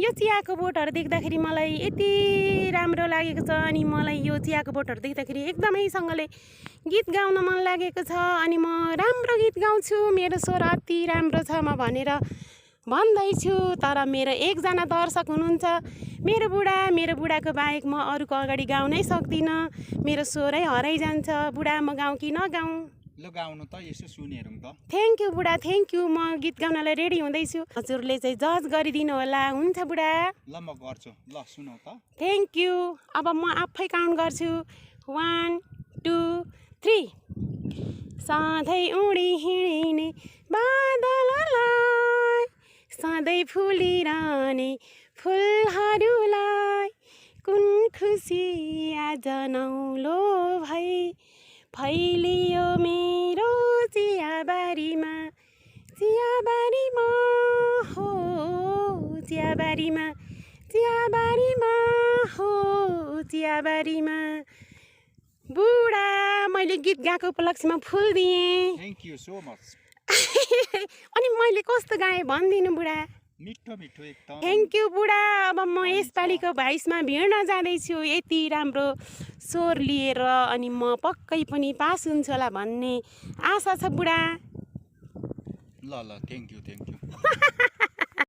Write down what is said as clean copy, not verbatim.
यो चियाको बोटहरू देख्दाखेरि मलाई यति राम्रो लागेको छ अनि मलाई यो चियाको बोटहरू देख्दाखेरि एकदमैसँगले गीत गाउन मन लागेको छ अनि म राम्रो गीत गाउँछु मेरो स्वर अति राम्रो छ म भनेर भन्दैछु। तर मेरो एकजना दर्शक हुनुहुन्छ मेरो बुढाको बाहेक म अरूको अगाडि गाउनै सक्दिनँ, मेरो स्वरै हराइजान्छ। बुढा म गाउँ कि नगाउँ? ल गाउनु त, यसो सुनेरौँ त। थ्याङ्क यू बुढा, थ्याङ्क यू। म गीत गाउनलाई रेडी हुँदैछु, हजुरले चाहिँ जज गरिदिनु होला। हुन्छ बुढा, ल म गर्छु, ल सुनौ त। Thank you. अब म आफै काउन्ट गर्छु, 1 2 3। सधैँ उडी हिँड्ने बादललाई, सधैँ फुलिरहने फुलहरूलाई, कुन खुसी आज नौलो भई फैलियो मेरो चियाबारीमा, चियाबारीमा हो, चियाबारीमा, चियाबारीमा हो, चियाबारीमा। बुढा, मैले गीत गाएको उपलक्ष्यमा फुल दिएँ। Thank you so much. अनि मैले कस्तो गाएँ भनिदिनु बुढा? मिठो मिठो एकदम। थ्याङ्क यू बुढा। अब म यसपालिको भाइसमा भिड्न जाँदैछु यति राम्रो स्वर लिएर, अनि म पक्कै पनि पास हुन्छ होला भन्ने आशा छ बुढा। ल ल, थ्याङ्क यू।